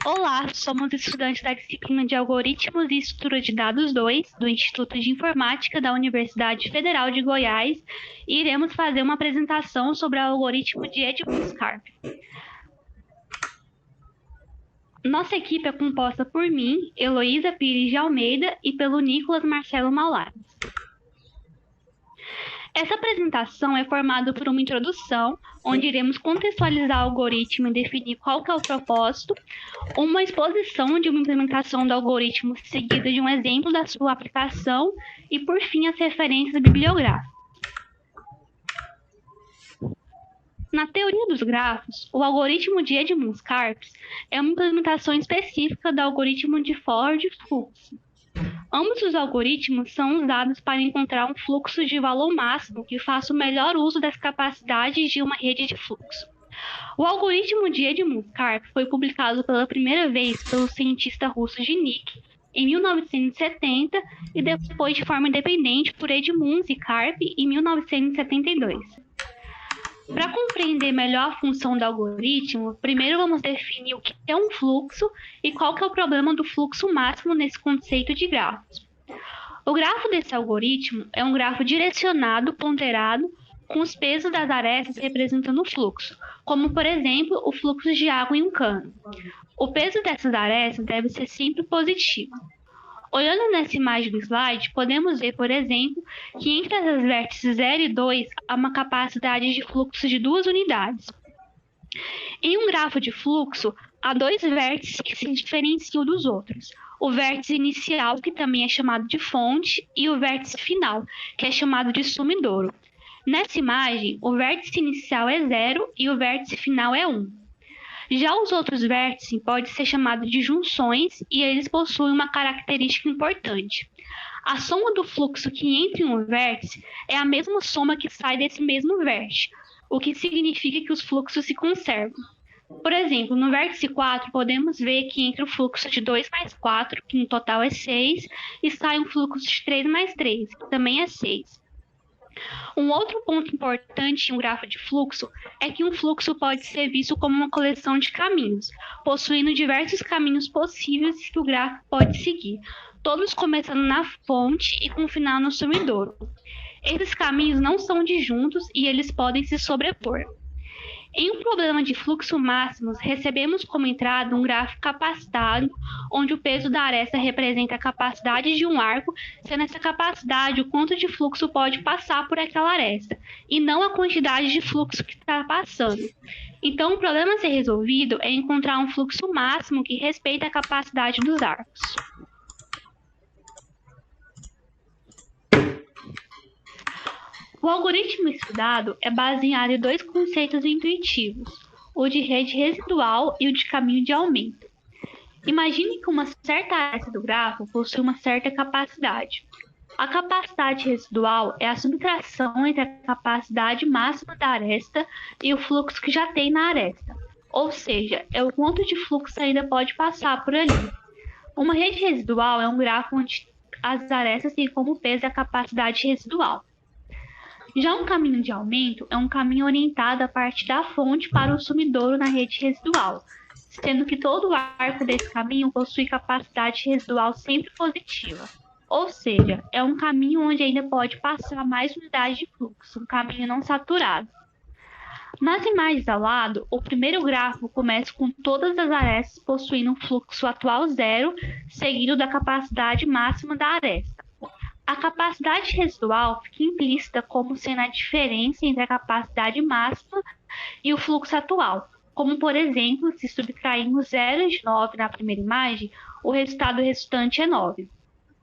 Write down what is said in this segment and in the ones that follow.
Olá, somos estudantes da disciplina de Algoritmos e Estrutura de Dados 2, do Instituto de Informática da Universidade Federal de Goiás, e iremos fazer uma apresentação sobre o algoritmo de Edmonds-Karp. Nossa equipe é composta por mim, Heloísa Pires de Almeida, e pelo Nicolas Marcelo Malares. Essa apresentação é formada por uma introdução, onde iremos contextualizar o algoritmo e definir qual que é o propósito, uma exposição de uma implementação do algoritmo seguida de um exemplo da sua aplicação e, por fim, as referências bibliográficas. Na teoria dos grafos, o algoritmo de Edmonds-Karp é uma implementação específica do algoritmo de Ford-Fuchs. Ambos os algoritmos são usados para encontrar um fluxo de valor máximo que faça o melhor uso das capacidades de uma rede de fluxo. O algoritmo de Edmonds-Karp foi publicado pela primeira vez pelo cientista russo Dinic em 1970 e depois de forma independente por Edmonds e Karp em 1972. Para compreender melhor a função do algoritmo, primeiro vamos definir o que é um fluxo e qual que é o problema do fluxo máximo nesse conceito de grafos. O grafo desse algoritmo é um grafo direcionado, ponderado, com os pesos das arestas representando o fluxo, como, por exemplo, o fluxo de água em um cano. O peso dessas arestas deve ser sempre positivo. Olhando nessa imagem do slide, podemos ver, por exemplo, que entre as vértices 0 e 2 há uma capacidade de fluxo de 2 unidades. Em um grafo de fluxo, há dois vértices que se diferenciam dos outros. O vértice inicial, que também é chamado de fonte, e o vértice final, que é chamado de sumidouro. Nessa imagem, o vértice inicial é 0 e o vértice final é 1. Já os outros vértices podem ser chamados de junções e eles possuem uma característica importante. A soma do fluxo que entra em um vértice é a mesma soma que sai desse mesmo vértice, o que significa que os fluxos se conservam. Por exemplo, no vértice 4, podemos ver que entra o fluxo de 2 mais 4, que no total é 6, e sai um fluxo de 3 mais 3, que também é 6. Um outro ponto importante em um grafo de fluxo é que um fluxo pode ser visto como uma coleção de caminhos, possuindo diversos caminhos possíveis que o grafo pode seguir, todos começando na fonte e com final no sumidouro. Esses caminhos não são disjuntos e eles podem se sobrepor. Em um problema de fluxo máximos, recebemos como entrada um gráfico capacitado, onde o peso da aresta representa a capacidade de um arco, sendo essa capacidade o quanto de fluxo pode passar por aquela aresta, e não a quantidade de fluxo que está passando. Então, o problema a ser resolvido é encontrar um fluxo máximo que respeite a capacidade dos arcos. O algoritmo estudado é baseado em dois conceitos intuitivos, o de rede residual e o de caminho de aumento. Imagine que uma certa aresta do grafo possui uma certa capacidade. A capacidade residual é a subtração entre a capacidade máxima da aresta e o fluxo que já tem na aresta, ou seja, é o quanto de fluxo ainda pode passar por ali. Uma rede residual é um grafo onde as arestas têm como peso a capacidade residual. Já um caminho de aumento é um caminho orientado a partir da fonte para o sumidouro na rede residual, sendo que todo o arco desse caminho possui capacidade residual sempre positiva. Ou seja, é um caminho onde ainda pode passar mais unidades de fluxo, um caminho não saturado. Nas imagens ao lado, o primeiro grafo começa com todas as arestas possuindo um fluxo atual 0, seguido da capacidade máxima da aresta. A capacidade residual fica implícita como sendo a diferença entre a capacidade máxima e o fluxo atual, como, por exemplo, se subtrairmos 0 de 9 na primeira imagem, o resultado resultante é 9.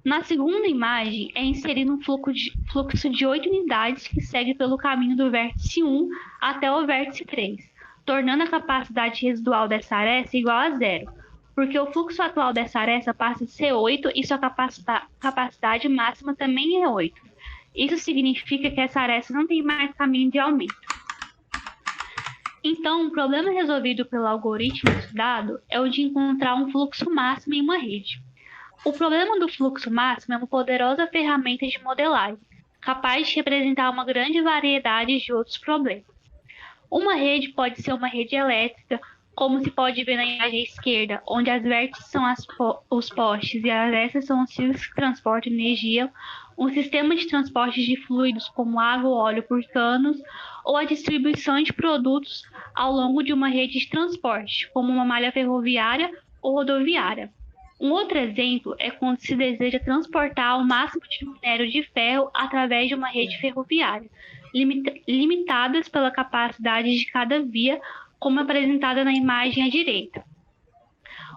Na segunda imagem, é inserido um fluxo de 8 unidades que segue pelo caminho do vértice 1 até o vértice 3, tornando a capacidade residual dessa aresta igual a 0. Porque o fluxo atual dessa aresta passa a ser 8 e sua capacidade máxima também é 8. Isso significa que essa aresta não tem mais caminho de aumento. Então, o problema resolvido pelo algoritmo estudado é o de encontrar um fluxo máximo em uma rede. O problema do fluxo máximo é uma poderosa ferramenta de modelagem, capaz de representar uma grande variedade de outros problemas. Uma rede pode ser uma rede elétrica, Como se pode ver na imagem à esquerda, onde as vértices são os postes e as arestas são os fios que transportam energia, um sistema de transporte de fluidos como água ou óleo por canos, ou a distribuição de produtos ao longo de uma rede de transporte, como uma malha ferroviária ou rodoviária. Um outro exemplo é quando se deseja transportar o máximo de minério de ferro através de uma rede ferroviária, limitadas pela capacidade de cada via, como apresentada na imagem à direita.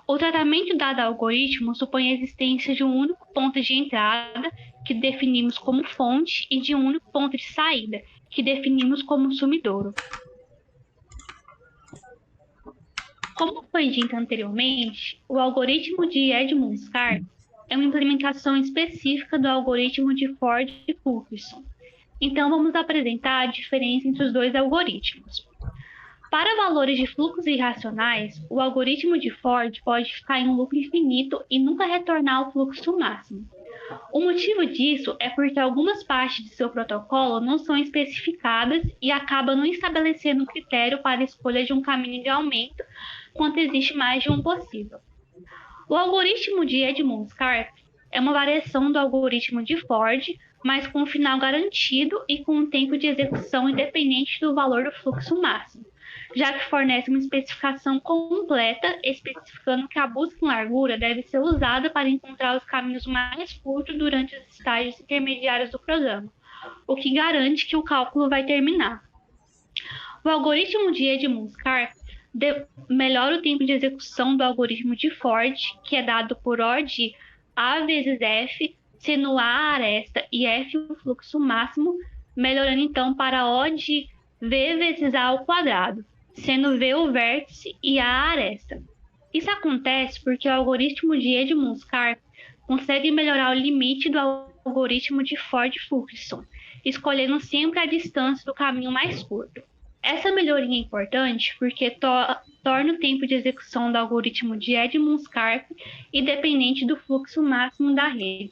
O tratamento dado ao algoritmo supõe a existência de um único ponto de entrada, que definimos como fonte, e de um único ponto de saída, que definimos como sumidouro. Como foi dito anteriormente, o algoritmo de Edmonds-Karp é uma implementação específica do algoritmo de Ford-Fulkerson. Então, vamos apresentar a diferença entre os dois algoritmos. Para valores de fluxos irracionais, o algoritmo de Ford pode ficar em um loop infinito e nunca retornar ao fluxo máximo. O motivo disso é porque algumas partes de seu protocolo não são especificadas e acaba não estabelecendo um critério para a escolha de um caminho de aumento quando existe mais de um possível. O algoritmo de Edmonds-Karp é uma variação do algoritmo de Ford, mas com um final garantido e com um tempo de execução independente do valor do fluxo máximo, já que fornece uma especificação completa, especificando que a busca em largura deve ser usada para encontrar os caminhos mais curtos durante os estágios intermediários do programa, o que garante que o cálculo vai terminar. O algoritmo de Edmonds-Karp melhora o tempo de execução do algoritmo de Ford, que é dado por O de A vezes F, sendo A a aresta e F o fluxo máximo, melhorando então para O de V vezes A ao quadrado, sendo V o vértice e A a aresta. Isso acontece porque o algoritmo de Edmonds-Karp consegue melhorar o limite do algoritmo de Ford-Fulkerson, escolhendo sempre a distância do caminho mais curto. Essa melhoria é importante porque torna o tempo de execução do algoritmo de Edmonds-Karp independente do fluxo máximo da rede.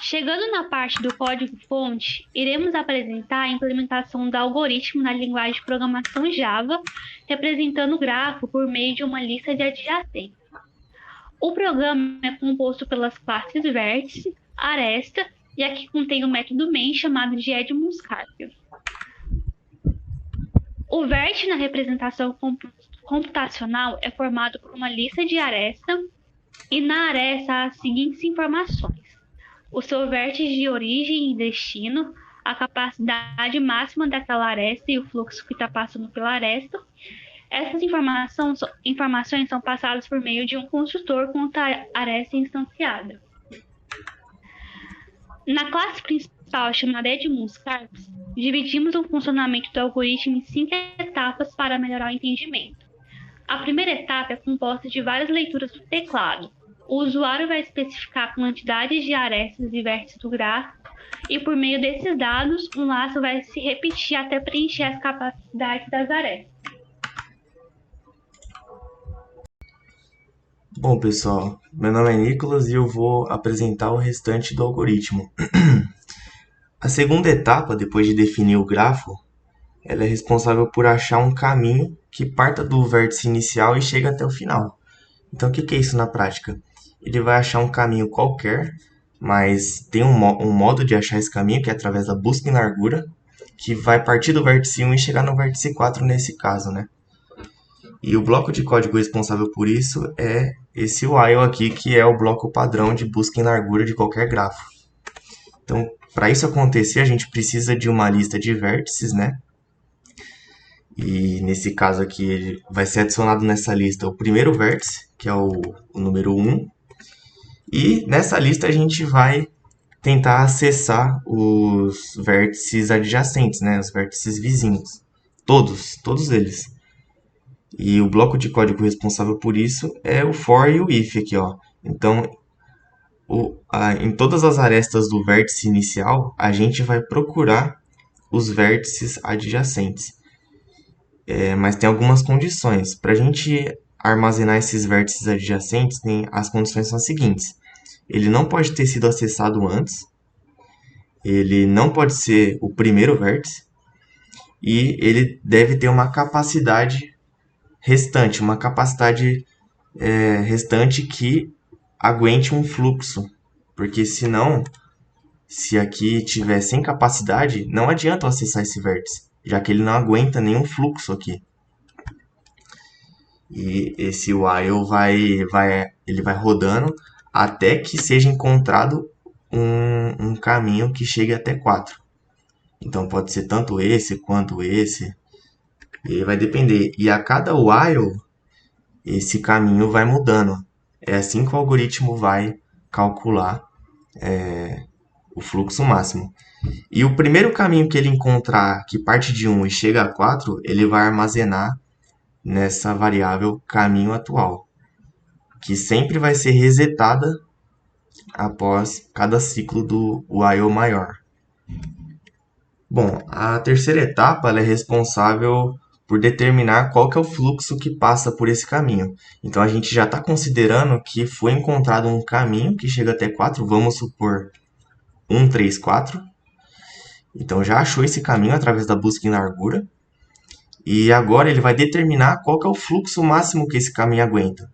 Chegando na parte do código-fonte, iremos apresentar a implementação do algoritmo na linguagem de programação Java, representando o grafo por meio de uma lista de adjacentes. O programa é composto pelas classes vértice, aresta, e aqui contém o método main chamado de Edmonds-Karp. O vértice na representação computacional é formado por uma lista de aresta, e na aresta há as seguintes informações: o seu vértice de origem e destino, a capacidade máxima daquela aresta e o fluxo que está passando pela aresta. Essas informações são passadas por meio de um construtor com a aresta instanciada. Na classe principal, chamada Edmonds-Karp, dividimos o funcionamento do algoritmo em 5 etapas para melhorar o entendimento. A primeira etapa é composta de várias leituras do teclado. O usuário vai especificar quantidades de arestas e vértices do gráfico, e por meio desses dados, um laço vai se repetir até preencher as capacidades das arestas. Bom, pessoal, meu nome é Nicolas e eu vou apresentar o restante do algoritmo. A segunda etapa, depois de definir o grafo, ela é responsável por achar um caminho que parta do vértice inicial e chega até o final. Então, o que é isso na prática? Ele vai achar um caminho qualquer, mas tem um modo de achar esse caminho, que é através da busca em largura, que vai partir do vértice 1 e chegar no vértice 4 nesse caso, né? E o bloco de código responsável por isso é esse while aqui, que é o bloco padrão de busca em largura de qualquer grafo. Então, para isso acontecer, a gente precisa de uma lista de vértices, né? E nesse caso aqui, vai ser adicionado nessa lista o primeiro vértice, que é o número 1. E nessa lista a gente vai tentar acessar os vértices adjacentes, né? Os vértices vizinhos. Todos eles. E o bloco de código responsável por isso é o for e o if aqui, ó. Então, em todas as arestas do vértice inicial, a gente vai procurar os vértices adjacentes. Mas tem algumas condições. Para a gente armazenar esses vértices adjacentes, as condições são as seguintes. Ele não pode ter sido acessado antes. Ele não pode ser o primeiro vértice. e ele deve ter uma capacidade restante, restante que aguente um fluxo, porque senão, se aqui tiver sem capacidade, não adianta eu acessar esse vértice, já que ele não aguenta nenhum fluxo aqui. E esse while ele vai rodando até que seja encontrado um caminho que chegue até 4. Então pode ser tanto esse quanto esse. E vai depender. E a cada while, esse caminho vai mudando. É assim que o algoritmo vai calcular o fluxo máximo. E o primeiro caminho que ele encontrar que parte de 1 e chega a 4, ele vai armazenar nessa variável caminho atual, que sempre vai ser resetada após cada ciclo do while maior. Bom, a terceira etapa ela é responsável por determinar qual que é o fluxo que passa por esse caminho. Então a gente já está considerando que foi encontrado um caminho que chega até 4, vamos supor 1, 3, 4. Então já achou esse caminho através da busca em largura. E agora ele vai determinar qual que é o fluxo máximo que esse caminho aguenta.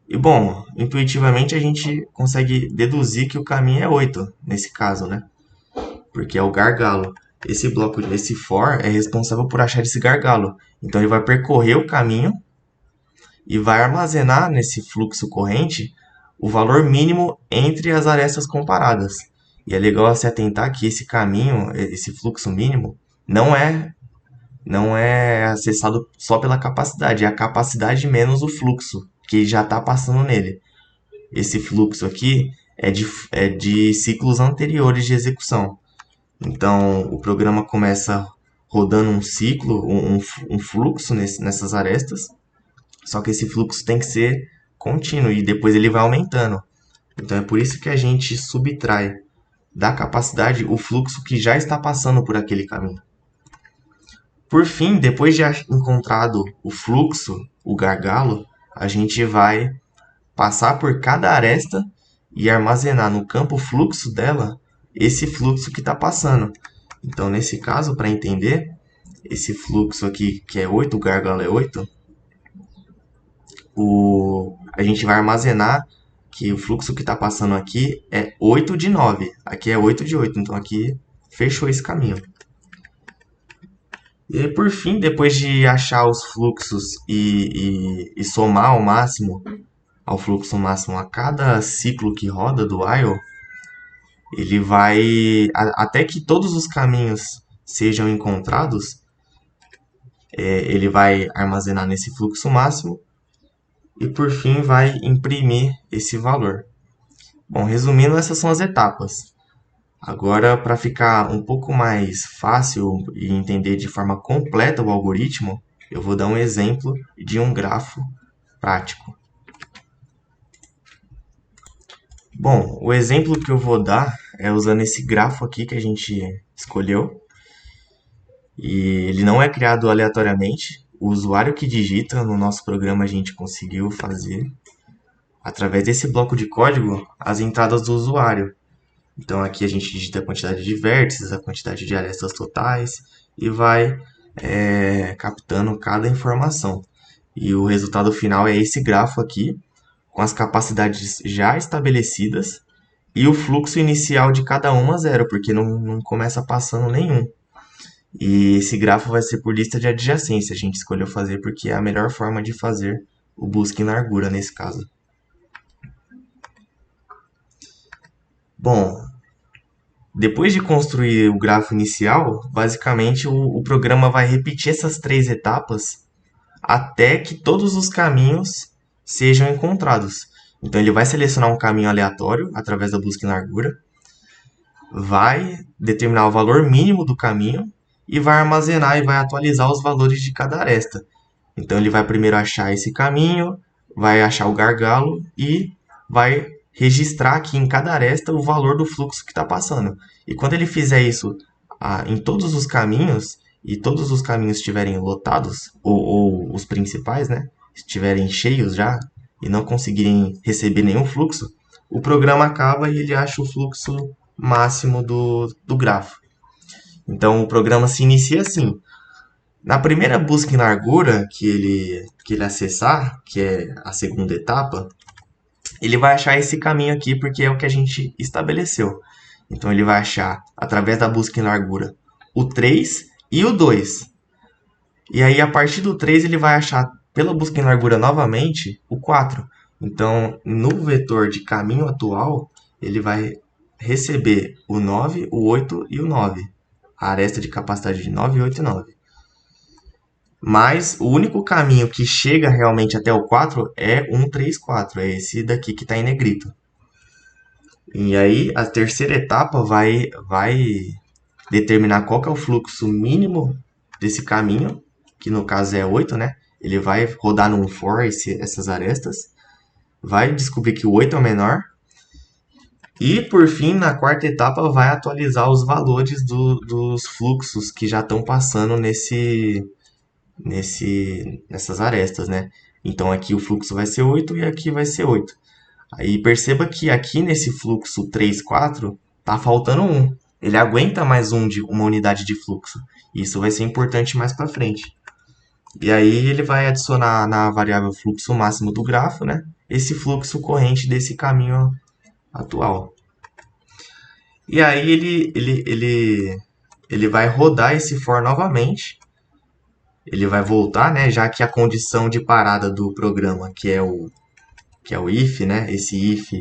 E bom, intuitivamente a gente consegue deduzir que o caminho é 8, nesse caso, né? Porque é o gargalo. Esse bloco, esse for, é responsável por achar esse gargalo. Então ele vai percorrer o caminho e vai armazenar nesse fluxo corrente o valor mínimo entre as arestas comparadas. E é legal se atentar que esse caminho, esse fluxo mínimo, não é acessado só pela capacidade, é a capacidade menos o fluxo que já está passando nele. Esse fluxo aqui é de ciclos anteriores de execução. Então, o programa começa rodando um ciclo, um fluxo nessas arestas, só que esse fluxo tem que ser contínuo e depois ele vai aumentando. Então, é por isso que a gente subtrai da capacidade o fluxo que já está passando por aquele caminho. Por fim, depois de encontrado o fluxo, o gargalo, a gente vai passar por cada aresta e armazenar no campo fluxo dela esse fluxo que está passando. Então, nesse caso, para entender, esse fluxo aqui, que é 8, o gargalo é 8, a gente vai armazenar que o fluxo que está passando aqui é 8 de 9. Aqui é 8 de 8, então aqui fechou esse caminho. E aí, por fim, depois de achar os fluxos e somar ao fluxo máximo a cada ciclo que roda do while, ele vai, até que todos os caminhos sejam encontrados, ele vai armazenar nesse fluxo máximo e, por fim, vai imprimir esse valor. Bom, resumindo, essas são as etapas. Agora, para ficar um pouco mais fácil e entender de forma completa o algoritmo, eu vou dar um exemplo de um grafo prático. Bom, o exemplo que eu vou dar é usando esse grafo aqui que a gente escolheu. E ele não é criado aleatoriamente. O usuário que digita no nosso programa a gente conseguiu fazer, através desse bloco de código, as entradas do usuário. Então aqui a gente digita a quantidade de vértices, a quantidade de arestas totais e vai captando cada informação. E o resultado final é esse grafo aqui, com as capacidades já estabelecidas e o fluxo inicial de cada uma zero, porque não começa passando nenhum. E esse grafo vai ser por lista de adjacência. A gente escolheu fazer porque é a melhor forma de fazer o busca em largura nesse caso. Bom, depois de construir o grafo inicial, basicamente o programa vai repetir essas 3 etapas até que todos os caminhos sejam encontrados. Então ele vai selecionar um caminho aleatório através da busca em largura, vai determinar o valor mínimo do caminho e vai armazenar e vai atualizar os valores de cada aresta. Então ele vai primeiro achar esse caminho, vai achar o gargalo e vai registrar aqui em cada aresta o valor do fluxo que está passando. E quando ele fizer isso em todos os caminhos, e todos os caminhos estiverem lotados, ou os principais, né, estiverem cheios já, e não conseguirem receber nenhum fluxo, o programa acaba e ele acha o fluxo máximo do grafo. Então o programa se inicia assim. Na primeira busca em largura que ele acessar, que é a segunda etapa, ele vai achar esse caminho aqui porque é o que a gente estabeleceu. Então ele vai achar, através da busca em largura, o 3 e o 2. E aí, a partir do 3, ele vai achar, pela busca em largura novamente, o 4. Então, no vetor de caminho atual, ele vai receber o 9, o 8 e o 9. A aresta de capacidade de 9, 8 e 9. Mas o único caminho que chega realmente até o 4 é 1, 3, 4. É esse daqui que está em negrito. E aí, a terceira etapa vai determinar qual que é o fluxo mínimo desse caminho, que no caso é 8, né? Ele vai rodar no for essas arestas, vai descobrir que o 8 é o menor, e por fim, na quarta etapa, vai atualizar os valores dos fluxos que já estão passando nessas arestas, né? Então aqui o fluxo vai ser 8 e aqui vai ser 8. Aí perceba que aqui nesse fluxo 3, 4, tá faltando 1. Ele aguenta mais uma unidade de fluxo. Isso vai ser importante mais para frente. E aí ele vai adicionar na variável fluxo máximo do grafo, né? Esse fluxo corrente desse caminho atual. E aí ele vai rodar esse for novamente. Ele vai voltar, né? Já que a condição de parada do programa, que é o if, né? Esse if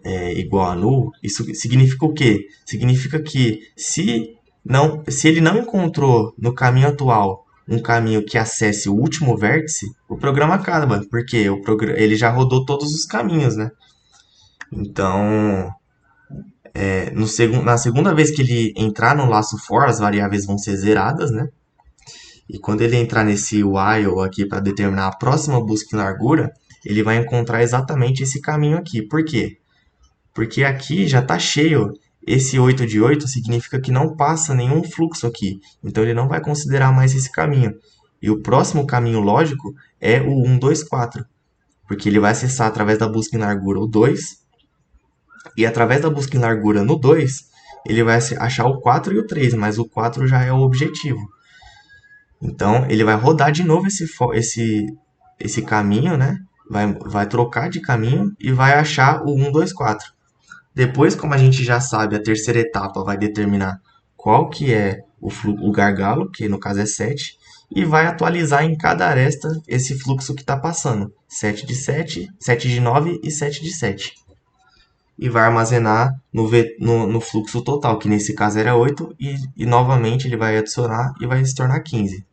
é igual a null, isso significa o quê? Significa que se ele não encontrou no caminho atual um caminho que acesse o último vértice, o programa acaba, porque ele já rodou todos os caminhos, né? Então, na segunda vez que ele entrar no laço for, as variáveis vão ser zeradas, né? E quando ele entrar nesse while aqui para determinar a próxima busca em largura, ele vai encontrar exatamente esse caminho aqui. Por quê? Porque aqui já está cheio. Esse 8 de 8 significa que não passa nenhum fluxo aqui. Então ele não vai considerar mais esse caminho. E o próximo caminho lógico é o 1, 2, 4. Porque ele vai acessar através da busca em largura o 2. E através da busca em largura no 2, ele vai achar o 4 e o 3. Mas o 4 já é o objetivo. Então ele vai rodar de novo esse caminho, né? Vai trocar de caminho e vai achar o 1, 2, 4. Depois, como a gente já sabe, a terceira etapa vai determinar qual que é o gargalo, que no caso é 7, e vai atualizar em cada aresta esse fluxo que está passando. 7 de 7, 7 de 9 e 7 de 7. E vai armazenar no fluxo total, que nesse caso era 8, e novamente ele vai adicionar e vai se tornar 15.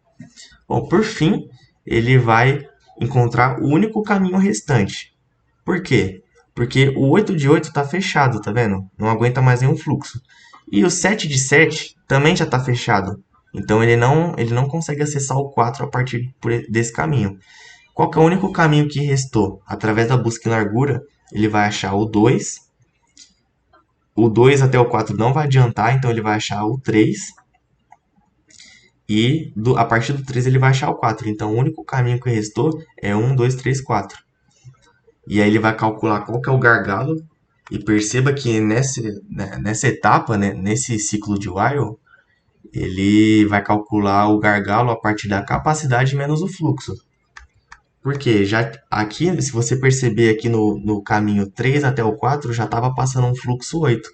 Bom, por fim, ele vai encontrar o único caminho restante. Por quê? Porque o 8 de 8 está fechado, tá vendo? Não aguenta mais nenhum fluxo. E o 7 de 7 também já está fechado. Então ele não consegue acessar o 4 a partir desse caminho. Qual que é o único caminho que restou? Através da busca em largura, ele vai achar o 2. O 2 até o 4 não vai adiantar, então ele vai achar o 3. E a partir do 3 ele vai achar o 4. Então o único caminho que restou é 1, 2, 3, 4. E aí ele vai calcular qual que é o gargalo. E perceba que nessa etapa, né, nesse ciclo de while, ele vai calcular o gargalo a partir da capacidade menos o fluxo. Porque já aqui, se você perceber aqui no caminho 3 até o 4, já estava passando um fluxo 8.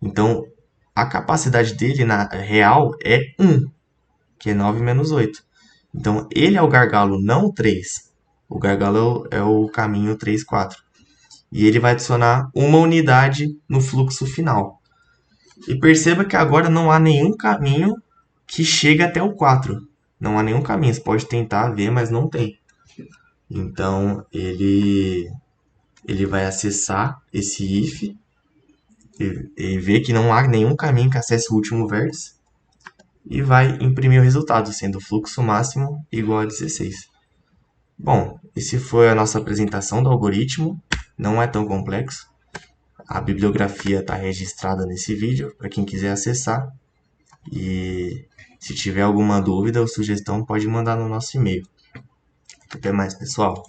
Então, a capacidade dele na real é 1, que é 9 menos 8. Então, ele é o gargalo, não o 3. O gargalo é o caminho 3, 4. E ele vai adicionar uma unidade no fluxo final. E perceba que agora não há nenhum caminho que chega até o 4. Não há nenhum caminho. Você pode tentar ver, mas não tem. Então, ele vai acessar esse if e ver que não há nenhum caminho que acesse o último vértice e vai imprimir o resultado, sendo o fluxo máximo igual a 16. Bom, esse foi a nossa apresentação do algoritmo. Não é tão complexo. A bibliografia está registrada nesse vídeo para quem quiser acessar. E se tiver alguma dúvida ou sugestão, pode mandar no nosso e-mail. Até mais, pessoal!